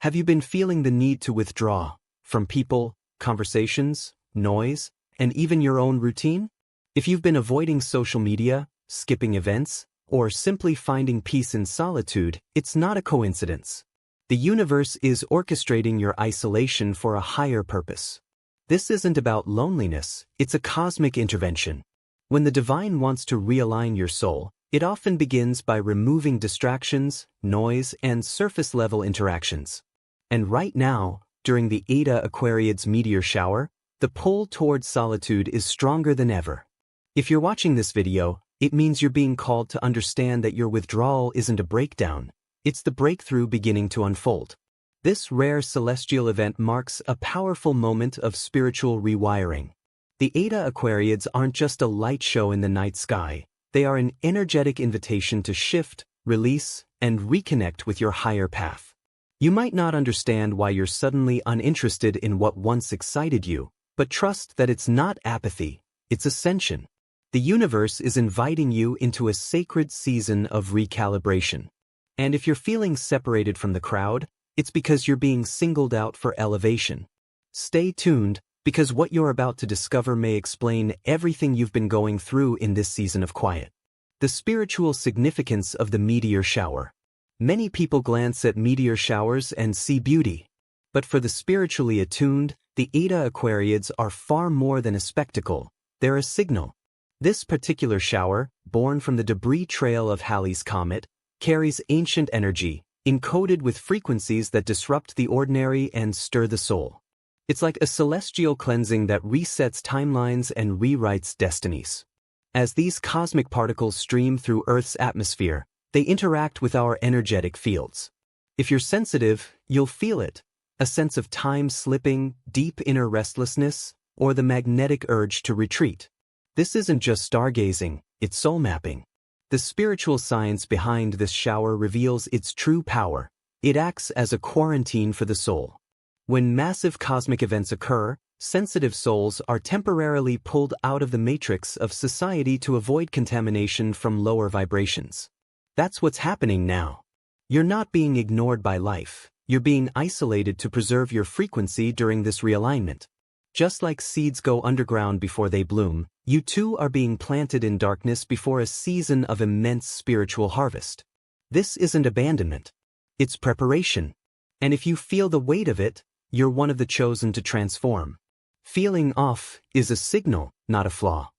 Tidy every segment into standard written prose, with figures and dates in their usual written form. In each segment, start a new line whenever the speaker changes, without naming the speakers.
Have you been feeling the need to withdraw from people, conversations, noise, and even your own routine? If you've been avoiding social media, skipping events, or simply finding peace in solitude, it's not a coincidence. The universe is orchestrating your isolation for a higher purpose. This isn't about loneliness, it's a cosmic intervention. When the divine wants to realign your soul, it often begins by removing distractions, noise, and surface-level interactions. And right now, during the Eta Aquariids meteor shower, the pull towards solitude is stronger than ever. If you're watching this video, it means you're being called to understand that your withdrawal isn't a breakdown, it's the breakthrough beginning to unfold. This rare celestial event marks a powerful moment of spiritual rewiring. The Eta Aquariids aren't just a light show in the night sky, they are an energetic invitation to shift, release, and reconnect with your higher path. You might not understand why you're suddenly uninterested in what once excited you, but trust that it's not apathy, it's ascension. The universe is inviting you into a sacred season of recalibration. And if you're feeling separated from the crowd, it's because you're being singled out for elevation. Stay tuned, because what you're about to discover may explain everything you've been going through in this season of quiet. The spiritual significance of the meteor shower. Many people glance at meteor showers and see beauty. But for the spiritually attuned, the Eta Aquariids are far more than a spectacle, they're a signal. This particular shower, born from the debris trail of Halley's Comet, carries ancient energy, encoded with frequencies that disrupt the ordinary and stir the soul. It's like a celestial cleansing that resets timelines and rewrites destinies. As these cosmic particles stream through Earth's atmosphere, they interact with our energetic fields. If you're sensitive, you'll feel it, a sense of time slipping, deep inner restlessness, or the magnetic urge to retreat. This isn't just stargazing, it's soul mapping. The spiritual science behind this shower reveals its true power. It acts as a quarantine for the soul. When massive cosmic events occur, sensitive souls are temporarily pulled out of the matrix of society to avoid contamination from lower vibrations. That's what's happening now. You're not being ignored by life, you're being isolated to preserve your frequency during this realignment. Just like seeds go underground before they bloom, you too are being planted in darkness before a season of immense spiritual harvest. This isn't abandonment, it's preparation. And if you feel the weight of it, you're one of the chosen to transform. Feeling off is a signal, not a flaw.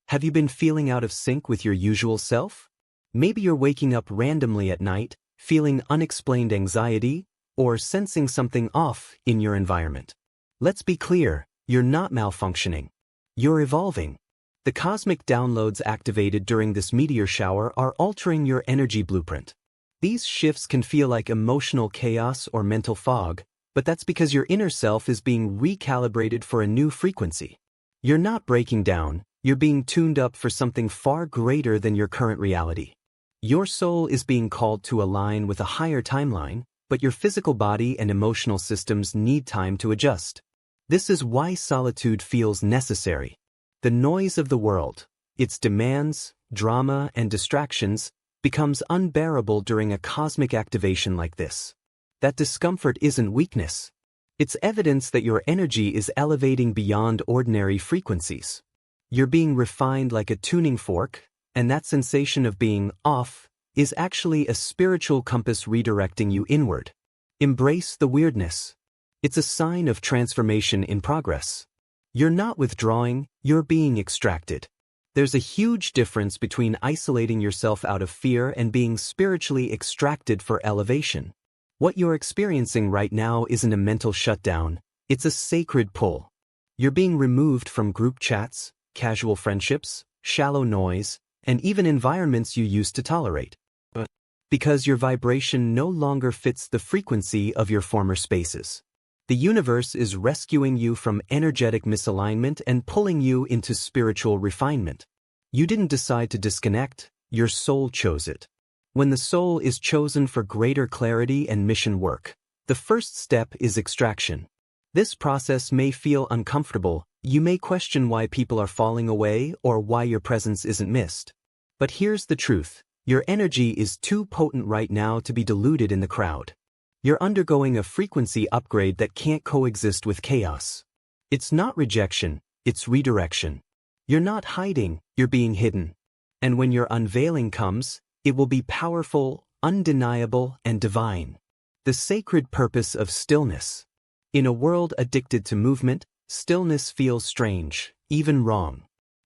Have you been feeling out of sync with your usual self? Maybe you're waking up randomly at night, feeling unexplained anxiety, or sensing something off in your environment. Let's be clear, you're not malfunctioning. You're evolving. The cosmic downloads activated during this meteor shower are altering your energy blueprint. These shifts can feel like emotional chaos or mental fog, but that's because your inner self is being recalibrated for a new frequency. You're not breaking down, you're being tuned up for something far greater than your current reality. Your soul is being called to align with a higher timeline, but your physical body and emotional systems need time to adjust. This is why solitude feels necessary. The noise of the world, its demands, drama, and distractions, becomes unbearable during a cosmic activation like this. That discomfort isn't weakness. It's evidence that your energy is elevating beyond ordinary frequencies. You're being refined like a tuning fork, and that sensation of being off is actually a spiritual compass redirecting you inward. Embrace the weirdness. It's a sign of transformation in progress. You're not withdrawing, you're being extracted. There's a huge difference between isolating yourself out of fear and being spiritually extracted for elevation. What you're experiencing right now isn't a mental shutdown, it's a sacred pull. You're being removed from group chats, casual friendships, shallow noise, and even environments you used to tolerate. Because your vibration no longer fits the frequency of your former spaces. The universe is rescuing you from energetic misalignment and pulling you into spiritual refinement. You didn't decide to disconnect, your soul chose it. When the soul is chosen for greater clarity and mission work, the first step is extraction. This process may feel uncomfortable, you may question why people are falling away or why your presence isn't missed. But here's the truth, your energy is too potent right now to be diluted in the crowd. You're undergoing a frequency upgrade that can't coexist with chaos. It's not rejection, it's redirection. You're not hiding, you're being hidden. And when your unveiling comes, it will be powerful, undeniable, and divine. The sacred purpose of stillness. In a world addicted to movement, stillness feels strange, even wrong.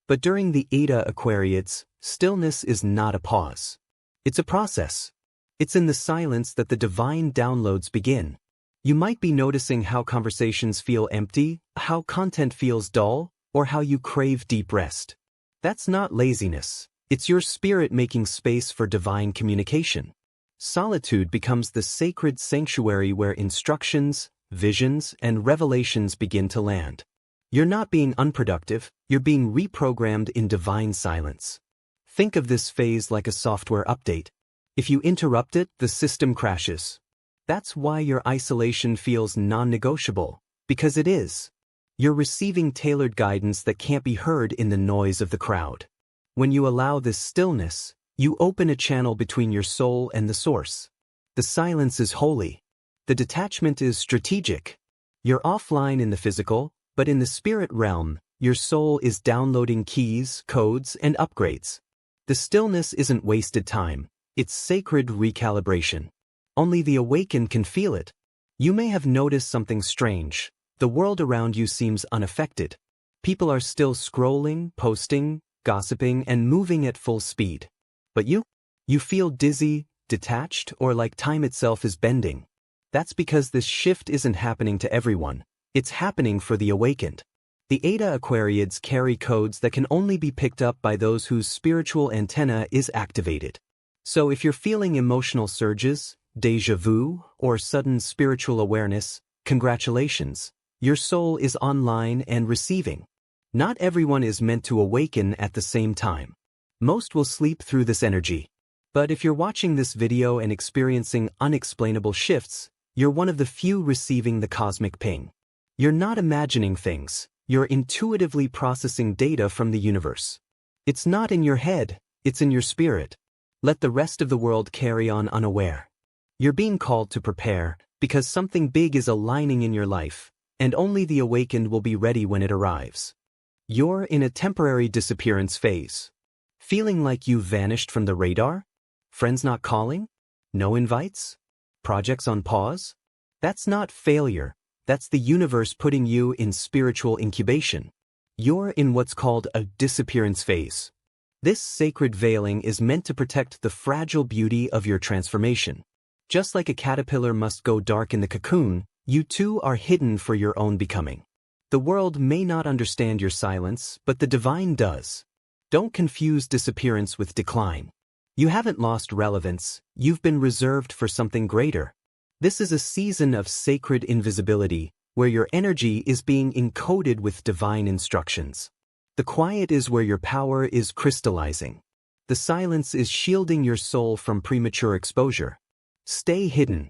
But during the Eta Aquariids, stillness is not a pause. It's a process. It's in the silence that the divine downloads begin. You might be noticing how conversations feel empty, how content feels dull, or how you crave deep rest. That's not laziness. It's your spirit making space for divine communication. Solitude becomes the sacred sanctuary where instructions, visions, and revelations begin to land. You're not being unproductive, you're being reprogrammed in divine silence. Think of this phase like a software update. If you interrupt it, the system crashes. That's why your isolation feels non-negotiable, because it is. You're receiving tailored guidance that can't be heard in the noise of the crowd. When you allow this stillness, you open a channel between your soul and the source. The silence is holy. The detachment is strategic. You're offline in the physical, but in the spirit realm, your soul is downloading keys, codes, and upgrades. The stillness isn't wasted time, it's sacred recalibration. Only the awakened can feel it. You may have noticed something strange. The world around you seems unaffected. People are still scrolling, posting, gossiping, and moving at full speed. But you feel dizzy, detached, or like time itself is bending. That's because this shift isn't happening to everyone. It's happening for the awakened. The Eta Aquariids carry codes that can only be picked up by those whose spiritual antenna is activated. So if you're feeling emotional surges, déjà vu, or sudden spiritual awareness, congratulations. Your soul is online and receiving. Not everyone is meant to awaken at the same time. Most will sleep through this energy. But if you're watching this video and experiencing unexplainable shifts, you're one of the few receiving the cosmic ping. You're not imagining things, you're intuitively processing data from the universe. It's not in your head, it's in your spirit. Let the rest of the world carry on unaware. You're being called to prepare, because something big is aligning in your life, and only the awakened will be ready when it arrives. You're in a temporary disappearance phase. Feeling like you've vanished from the radar? Friends not calling? No invites? Projects on pause? That's not failure. That's the universe putting you in spiritual incubation. You're in what's called a disappearance phase. This sacred veiling is meant to protect the fragile beauty of your transformation. Just like a caterpillar must go dark in the cocoon, you too are hidden for your own becoming. The world may not understand your silence, but the divine does. Don't confuse disappearance with decline. You haven't lost relevance, you've been reserved for something greater. This is a season of sacred invisibility, where your energy is being encoded with divine instructions. The quiet is where your power is crystallizing. The silence is shielding your soul from premature exposure. Stay hidden.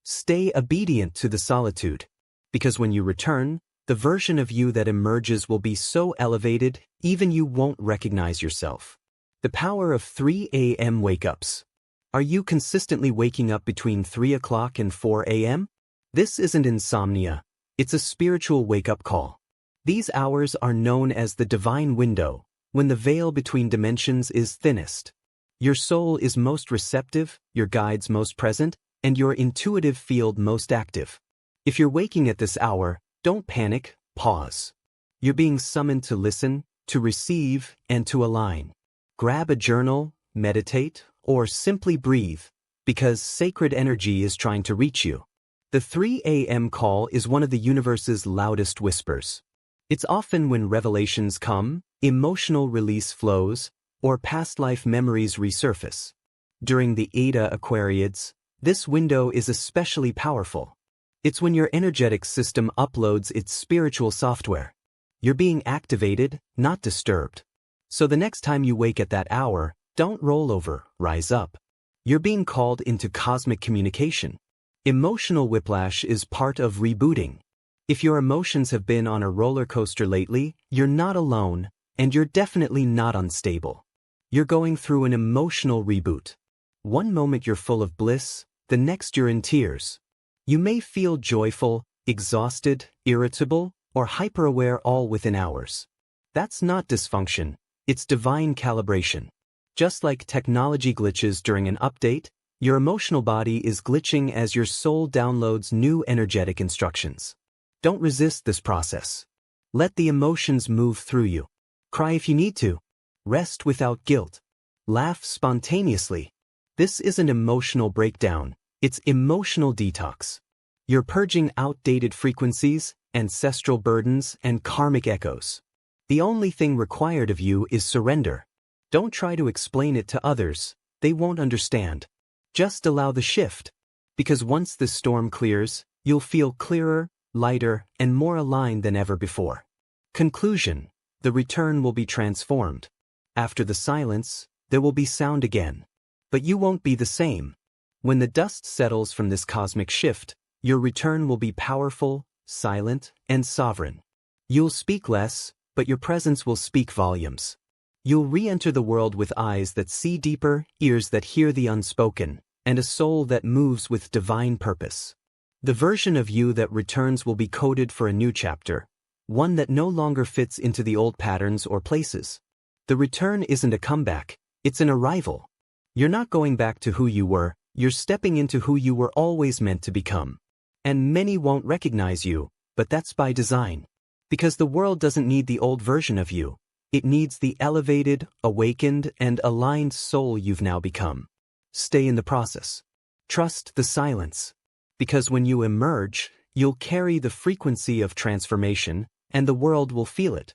Stay obedient to the solitude. Because when you return, the version of you that emerges will be so elevated, even you won't recognize yourself. The power of 3 a.m. wake-ups. Are you consistently waking up between 3 o'clock and 4 a.m.? This isn't insomnia. It's a spiritual wake-up call. These hours are known as the divine window, when the veil between dimensions is thinnest. Your soul is most receptive, your guides most present, and your intuitive field most active. If you're waking at this hour, don't panic, pause. You're being summoned to listen, to receive, and to align. Grab a journal, meditate, or simply breathe, because sacred energy is trying to reach you. The 3 a.m. call is one of the universe's loudest whispers. It's often when revelations come, emotional release flows, or past life memories resurface. During the Eta Aquariids, this window is especially powerful. It's when your energetic system uploads its spiritual software. You're being activated, not disturbed. So the next time you wake at that hour, don't roll over, rise up. You're being called into cosmic communication. Emotional whiplash is part of rebooting. If your emotions have been on a roller coaster lately, you're not alone, and you're definitely not unstable. You're going through an emotional reboot. One moment you're full of bliss, the next you're in tears. You may feel joyful, exhausted, irritable, or hyper-aware all within hours. That's not dysfunction, it's divine calibration. Just like technology glitches during an update, your emotional body is glitching as your soul downloads new energetic instructions. Don't resist this process. Let the emotions move through you. Cry if you need to. Rest without guilt. Laugh spontaneously. This isn't emotional breakdown, it's emotional detox. You're purging outdated frequencies, ancestral burdens, and karmic echoes. The only thing required of you is surrender. Don't try to explain it to others, they won't understand. Just allow the shift. Because once this storm clears, you'll feel clearer, lighter, and more aligned than ever before. Conclusion: the return will be transformed. After the silence, there will be sound again. But you won't be the same. When the dust settles from this cosmic shift, your return will be powerful, silent, and sovereign. You'll speak less, but your presence will speak volumes. You'll re-enter the world with eyes that see deeper, ears that hear the unspoken, and a soul that moves with divine purpose. The version of you that returns will be coded for a new chapter, one that no longer fits into the old patterns or places. The return isn't a comeback, it's an arrival. You're not going back to who you were, you're stepping into who you were always meant to become. And many won't recognize you, but that's by design. Because the world doesn't need the old version of you. It needs the elevated, awakened, and aligned soul you've now become. Stay in the process. Trust the silence. Because when you emerge, you'll carry the frequency of transformation, and the world will feel it.